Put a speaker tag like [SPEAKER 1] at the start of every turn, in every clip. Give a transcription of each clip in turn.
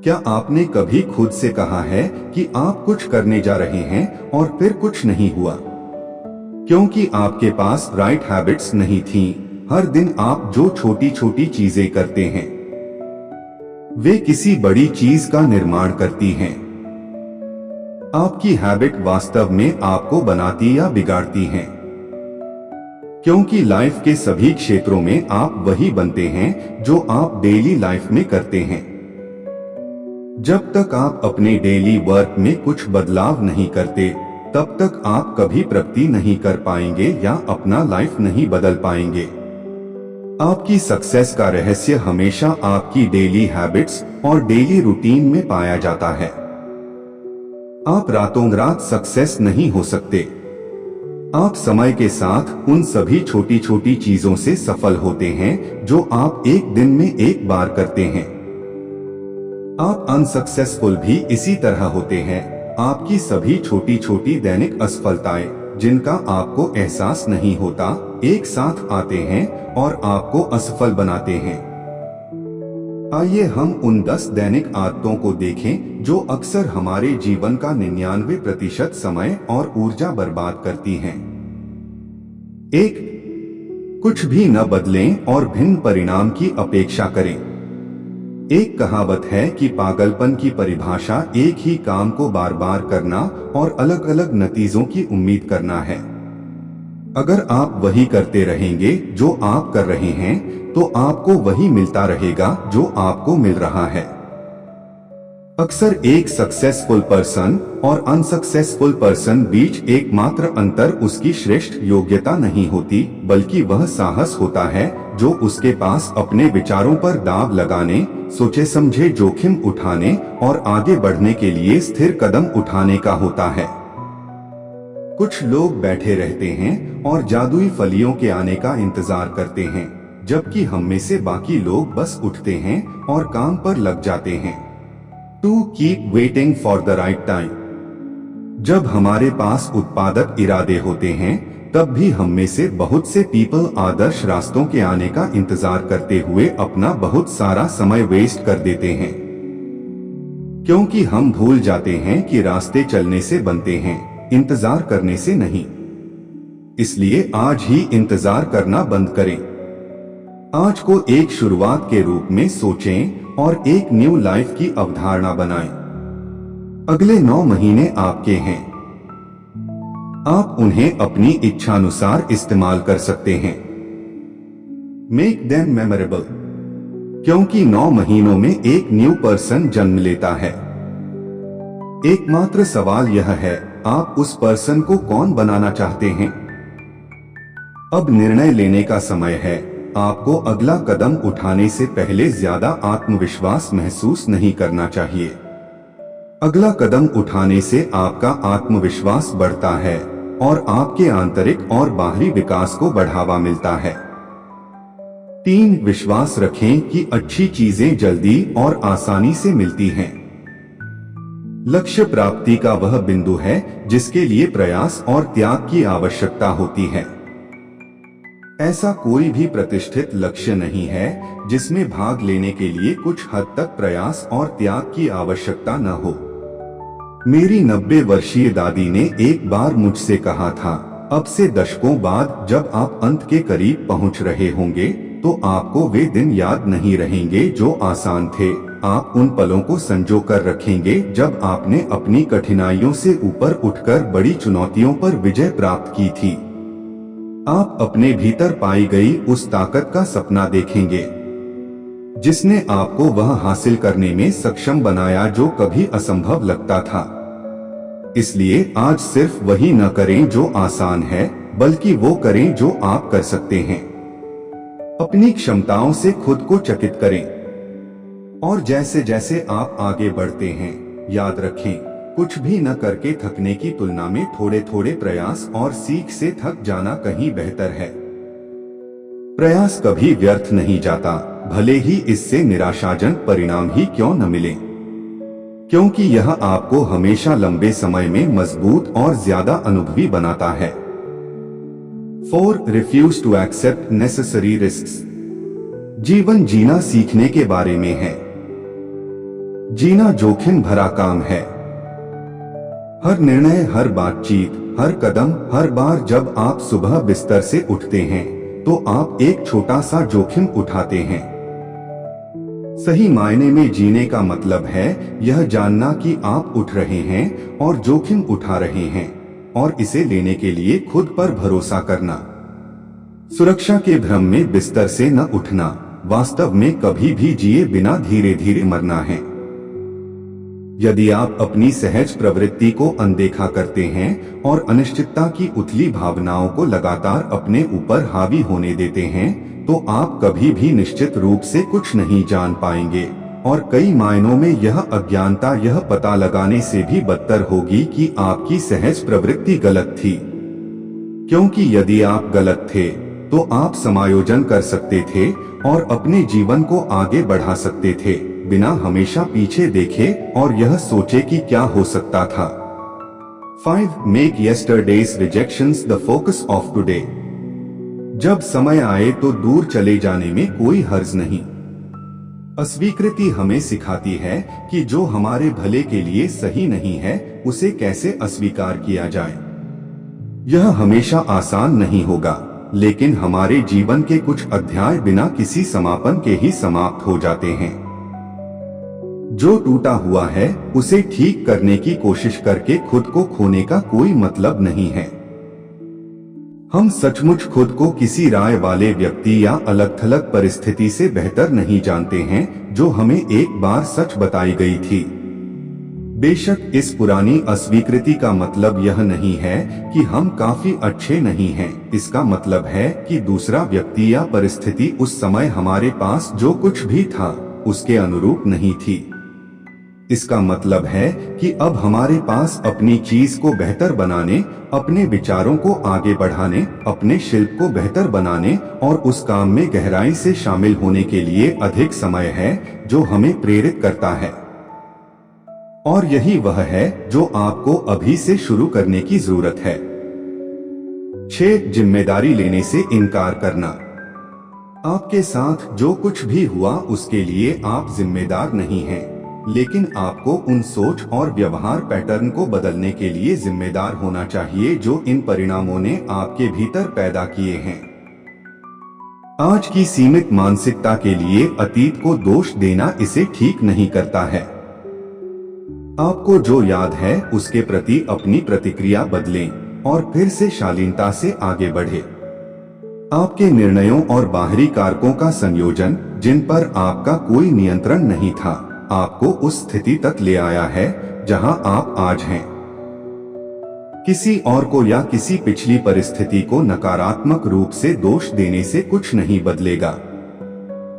[SPEAKER 1] क्या आपने कभी खुद से कहा है कि आप कुछ करने जा रहे हैं और फिर कुछ नहीं हुआ? क्योंकि आपके पास राइट हैबिट्स नहीं थी। हर दिन आप जो छोटी छोटी चीजें करते हैं वे किसी बड़ी चीज का निर्माण करती हैं। आपकी हैबिट वास्तव में आपको बनाती या बिगाड़ती हैं, क्योंकि लाइफ के सभी क्षेत्रों में आप वही बनते हैं जो आप डेली लाइफ में करते हैं। जब तक आप अपने डेली वर्क में कुछ बदलाव नहीं करते, तब तक आप कभी प्रगति नहीं कर पाएंगे या अपना लाइफ नहीं बदल पाएंगे। आपकी सक्सेस का रहस्य हमेशा आपकी डेली हैबिट्स और डेली रूटीन में पाया जाता है। आप रातों रात सक्सेस नहीं हो सकते। आप समय के साथ उन सभी छोटी छोटी चीजों से सफल होते हैं जो आप एक दिन में एक बार करते हैं। आप अनसक्सेसफुल भी इसी तरह होते हैं। आपकी सभी छोटी छोटी दैनिक असफलताएं जिनका आपको एहसास नहीं होता, एक साथ आते हैं और आपको असफल बनाते हैं। आइए हम उन 10 दैनिक आदतों को देखें जो अक्सर हमारे जीवन का 99% समय और ऊर्जा बर्बाद करती हैं। 1. कुछ भी न बदलें और भिन्न परिणाम की अपेक्षा करें। एक कहावत है कि पागलपन की परिभाषा एक ही काम को बार बार करना और अलग अलग नतीजों की उम्मीद करना है। अगर आप वही करते रहेंगे जो आप कर रहे हैं, तो आपको वही मिलता रहेगा जो आपको मिल रहा है। अक्सर एक सक्सेसफुल पर्सन और अनसक्सेसफुल पर्सन बीच एकमात्र अंतर उसकी श्रेष्ठ योग्यता नहीं होती, बल्कि वह साहस होता है जो उसके पास अपने विचारों पर दाव लगाने, सोचे समझे जोखिम उठाने और आगे बढ़ने के लिए स्थिर कदम उठाने का होता है। कुछ लोग बैठे रहते हैं और जादुई फलियों के आने का इंतजार करते हैं, जबकि हम में से बाकी लोग बस उठते हैं और काम पर लग जाते हैं। To keep waiting for the right time। जब हमारे पास उत्पादक इरादे होते हैं, तब भी हम में से बहुत से पीपल आदर्श रास्तों के आने का इंतजार करते हुए अपना बहुत सारा समय वेस्ट कर देते हैं, क्योंकि हम भूल जाते हैं कि रास्ते चलने से बनते हैं, इंतजार करने से नहीं। इसलिए आज ही इंतजार करना बंद करें। आज को एक शुरुआत के रूप में सोचें और एक न्यू लाइफ की अवधारणा बनाएं। अगले 9 महीने आपके हैं। आप उन्हें अपनी इच्छानुसार इस्तेमाल कर सकते हैं। मेक देम मेमोरेबल, क्योंकि 9 महीनों में एक न्यू पर्सन जन्म लेता है। एकमात्र सवाल यह है, आप उस पर्सन को कौन बनाना चाहते हैं? अब निर्णय लेने का समय है। आपको अगला कदम उठाने से पहले ज्यादा आत्मविश्वास महसूस नहीं करना चाहिए। अगला कदम उठाने से आपका आत्मविश्वास बढ़ता है और आपके आंतरिक और बाहरी विकास को बढ़ावा मिलता है। 3. विश्वास रखें कि अच्छी चीजें जल्दी और आसानी से मिलती हैं। लक्ष्य प्राप्ति का वह बिंदु है जिसके लिए प्रयास और त्याग की आवश्यकता होती है। ऐसा कोई भी प्रतिष्ठित लक्ष्य नहीं है जिसमें भाग लेने के लिए कुछ हद तक प्रयास और त्याग की आवश्यकता न हो। मेरी 90 वर्षीय दादी ने एक बार मुझसे कहा था, अब से दशकों बाद जब आप अंत के करीब पहुंच रहे होंगे, तो आपको वे दिन याद नहीं रहेंगे जो आसान थे। आप उन पलों को संजो कर रखेंगे जब आपने अपनी कठिनाइयों से ऊपर उठकर बड़ी चुनौतियों पर विजय प्राप्त की थी। आप अपने भीतर पाई गई उस ताकत का सपना देखेंगे जिसने आपको वह हासिल करने में सक्षम बनाया जो कभी असंभव लगता था। इसलिए आज सिर्फ वही न करें जो आसान है, बल्कि वो करें जो आप कर सकते हैं। अपनी क्षमताओं से खुद को चकित करें और जैसे जैसे आप आगे बढ़ते हैं, याद रखें, कुछ भी न करके थकने की तुलना में थोड़े थोड़े प्रयास और सीख से थक जाना कहीं बेहतर है। प्रयास कभी व्यर्थ नहीं जाता, भले ही इससे निराशाजनक परिणाम ही क्यों न मिले, क्योंकि यह आपको हमेशा लंबे समय में मजबूत और ज्यादा अनुभवी बनाता है। 4. Refuse to accept necessary risks. जीवन जीना सीखने के बारे में है। जीना जोखिम भरा काम है। हर निर्णय, हर बातचीत, हर कदम, हर बार जब आप सुबह बिस्तर से उठते हैं तो आप एक छोटा सा जोखिम उठाते हैं। सही मायने में जीने का मतलब है यह जानना कि आप उठ रहे हैं और जोखिम उठा रहे हैं और इसे लेने के लिए खुद पर भरोसा करना। सुरक्षा के भ्रम में बिस्तर से न उठना, वास्तव में कभी भी जिए बिना धीरे धीरे मरना है। यदि आप अपनी सहज प्रवृत्ति को अनदेखा करते हैं और अनिश्चितता की उथली भावनाओं को लगातार अपने ऊपर हावी होने देते हैं तो आप कभी भी निश्चित रूप से कुछ नहीं जान पाएंगे और कई मायनों में यह अज्ञानता यह पता लगाने से भी बदतर होगी कि आपकी सहज प्रवृत्ति गलत थी। क्योंकि यदि आप गलत थे तो आप समायोजन कर सकते थे और अपने जीवन को आगे बढ़ा सकते थे बिना हमेशा पीछे देखे और यह सोचे कि क्या हो सकता था। 5. Make yesterday's rejections the focus of today. जब समय आए तो दूर चले जाने में कोई हर्ज नहीं। अस्वीकृति हमें सिखाती है कि जो हमारे भले के लिए सही नहीं है उसे कैसे अस्वीकार किया जाए। यह हमेशा आसान नहीं होगा, लेकिन हमारे जीवन के कुछ अध्याय बिना किसी समापन के ही समाप्त हो जाते हैं। जो टूटा हुआ है उसे ठीक करने की कोशिश करके खुद को खोने का कोई मतलब नहीं है। हम सचमुच खुद को किसी राय वाले व्यक्ति या अलग थलग परिस्थिति से बेहतर नहीं जानते हैं जो हमें एक बार सच बताई गई थी। बेशक इस पुरानी अस्वीकृति का मतलब यह नहीं है कि हम काफी अच्छे नहीं हैं। इसका मतलब है कि दूसरा व्यक्ति या परिस्थिति उस समय हमारे पास जो कुछ भी था उसके अनुरूप नहीं थी। इसका मतलब है कि अब हमारे पास अपनी चीज को बेहतर बनाने, अपने विचारों को आगे बढ़ाने, अपने शिल्प को बेहतर बनाने और उस काम में गहराई से शामिल होने के लिए अधिक समय है जो हमें प्रेरित करता है। और यही वह है जो आपको अभी से शुरू करने की जरूरत है। 6. जिम्मेदारी लेने से इनकार करना। आपके साथ जो कुछ भी हुआ उसके लिए आप जिम्मेदार नहीं हैं, लेकिन आपको उन सोच और व्यवहार पैटर्न को बदलने के लिए जिम्मेदार होना चाहिए जो इन परिणामों ने आपके भीतर पैदा किए हैं। आज की सीमित मानसिकता के लिए अतीत को दोष देना इसे ठीक नहीं करता है। आपको जो याद है उसके प्रति अपनी प्रतिक्रिया बदलें और फिर से शालीनता से आगे बढ़े। आपके निर्णयों और बाहरी कारकों का संयोजन जिन पर आपका कोई नियंत्रण नहीं था आपको उस स्थिति तक ले आया है जहां आप आज हैं। किसी और को या किसी पिछली परिस्थिति को नकारात्मक रूप से दोष देने से कुछ नहीं बदलेगा।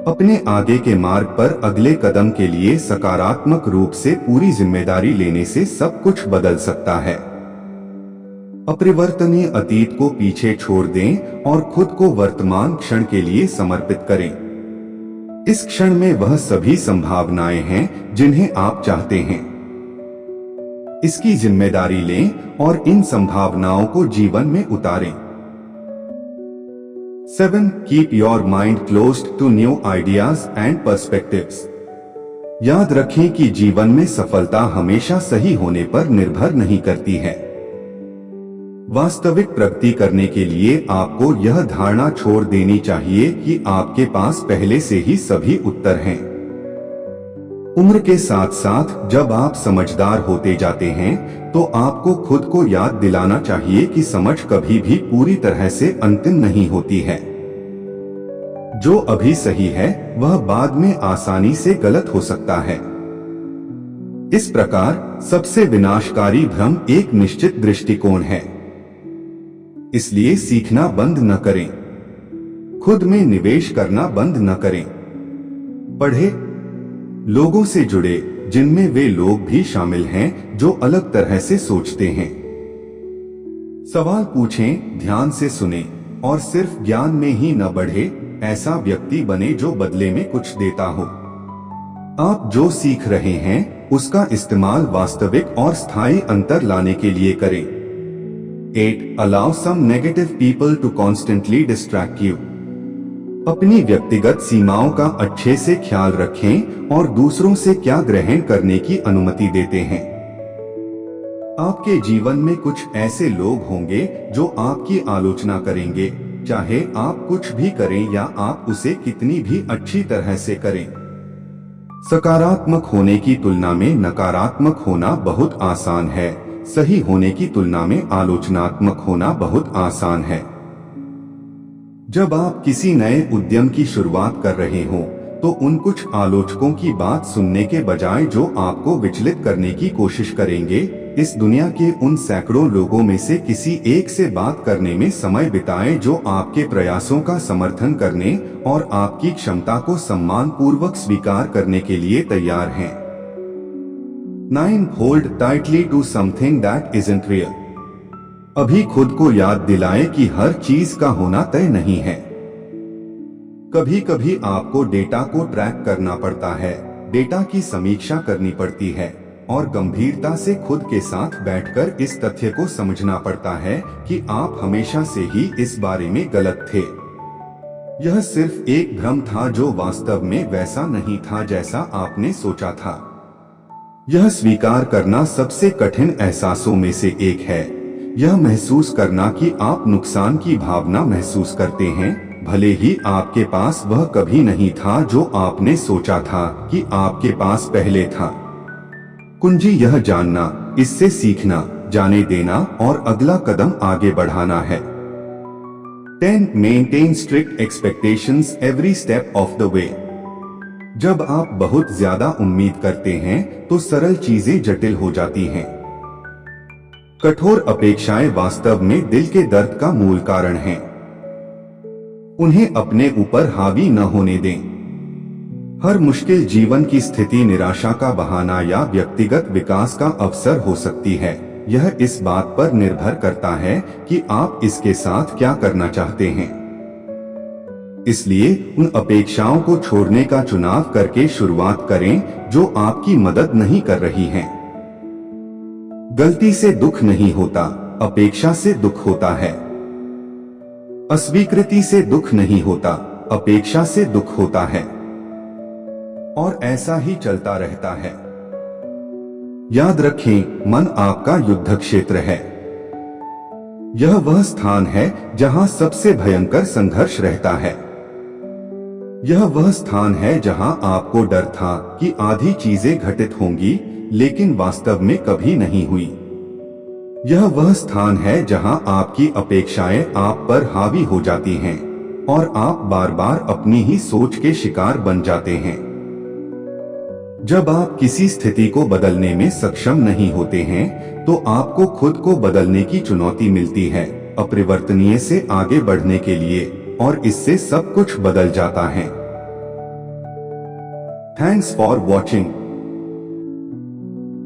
[SPEAKER 1] अपने आगे के मार्ग पर अगले कदम के लिए सकारात्मक रूप से पूरी जिम्मेदारी लेने से सब कुछ बदल सकता है। अपरिवर्तनीय अतीत को पीछे छोड़ दें और खुद को वर्तमान क्षण के लिए समर्पित करें। इस क्षण में वह सभी संभावनाएं हैं जिन्हें आप चाहते हैं। इसकी जिम्मेदारी लें और इन संभावनाओं को जीवन में उतारें। 7. Keep your mind closed to new ideas and perspectives. याद रखें कि जीवन में सफलता हमेशा सही होने पर निर्भर नहीं करती है। वास्तविक प्रगति करने के लिए आपको यह धारणा छोड़ देनी चाहिए कि आपके पास पहले से ही सभी उत्तर हैं। उम्र के साथ साथ जब आप समझदार होते जाते हैं तो आपको खुद को याद दिलाना चाहिए कि समझ कभी भी पूरी तरह से अंतिम नहीं होती है। जो अभी सही है वह बाद में आसानी से गलत हो सकता है। इस प्रकार सबसे विनाशकारी भ्रम एक निश्चित दृष्टिकोण है। इसलिए सीखना बंद न करें, खुद में निवेश करना बंद न करें। पढ़ें, लोगों से जुड़े जिनमें वे लोग भी शामिल हैं जो अलग तरह से सोचते हैं। सवाल पूछें, ध्यान से सुनें और सिर्फ ज्ञान में ही न बढ़े, ऐसा व्यक्ति बने जो बदले में कुछ देता हो। आप जो सीख रहे हैं उसका इस्तेमाल वास्तविक और स्थायी अंतर लाने के लिए करें। 8. Allow some negative people to constantly distract you. अपनी व्यक्तिगत सीमाओं का अच्छे से ख्याल रखें और दूसरों से क्या ग्रहण करने की अनुमति देते हैं। आपके जीवन में कुछ ऐसे लोग होंगे जो आपकी आलोचना करेंगे, चाहे आप कुछ भी करें या आप उसे कितनी भी अच्छी तरह से करें। सकारात्मक होने की तुलना में नकारात्मक होना बहुत आसान है, सही होने की तुलना में आलोचनात्मक होना बहुत आसान है। जब आप किसी नए उद्यम की शुरुआत कर रहे हो तो उन कुछ आलोचकों की बात सुनने के बजाय जो आपको विचलित करने की कोशिश करेंगे, इस दुनिया के उन सैकड़ों लोगों में से किसी एक से बात करने में समय बिताएं जो आपके प्रयासों का समर्थन करने और आपकी क्षमता को सम्मान पूर्वक स्वीकार करने के लिए तैयार हैं। 9. Hold tightly to something that isn't real. अभी खुद को याद दिलाएं कि हर चीज का होना तय नहीं है। कभी कभी आपको डेटा को ट्रैक करना पड़ता है, डेटा की समीक्षा करनी पड़ती है और गंभीरता से खुद के साथ बैठकर इस तथ्य को समझना पड़ता है कि आप हमेशा से ही इस बारे में गलत थे। यह सिर्फ एक भ्रम था जो वास्तव में वैसा नहीं था जैसा आपने सोचा था। यह स्वीकार करना सबसे कठिन एहसासों में से एक है। यह महसूस करना कि आप नुकसान की भावना महसूस करते हैं, भले ही आपके पास वह कभी नहीं था जो आपने सोचा था कि आपके पास पहले था। कुंजी यह जानना, इससे सीखना, जाने देना और अगला कदम आगे बढ़ाना है। 10. Maintain strict expectations every step of the way. जब आप बहुत ज्यादा उम्मीद करते हैं तो सरल चीजें जटिल हो जाती हैं। कठोर अपेक्षाएं वास्तव में दिल के दर्द का मूल कारण हैं। उन्हें अपने ऊपर हावी न होने दें। हर मुश्किल जीवन की स्थिति निराशा का बहाना या व्यक्तिगत विकास का अवसर हो सकती है। यह इस बात पर निर्भर करता है कि आप इसके साथ क्या करना चाहते हैं। इसलिए उन अपेक्षाओं को छोड़ने का चुनाव करके शुरुआत करें जो आपकी मदद नहीं कर रही हैं। गलती से दुख नहीं होता, अपेक्षा से दुख होता है। अस्वीकृति से दुख नहीं होता, अपेक्षा से दुख होता है। और ऐसा ही चलता रहता है। याद रखें, मन आपका युद्ध क्षेत्र है। यह वह स्थान है जहां सबसे भयंकर संघर्ष रहता है। यह वह स्थान है जहां आपको डर था कि आधी चीजें घटित होंगी, लेकिन वास्तव में कभी नहीं हुई। यह वह स्थान है जहां आपकी अपेक्षाएं आप पर हावी हो जाती हैं और आप बार बार अपनी ही सोच के शिकार बन जाते हैं। जब आप किसी स्थिति को बदलने में सक्षम नहीं होते हैं तो आपको खुद को बदलने की चुनौती मिलती है, अपरिवर्तनीय से आगे बढ़ने के लिए, और इससे सब कुछ बदल जाता है। Thanks for watching.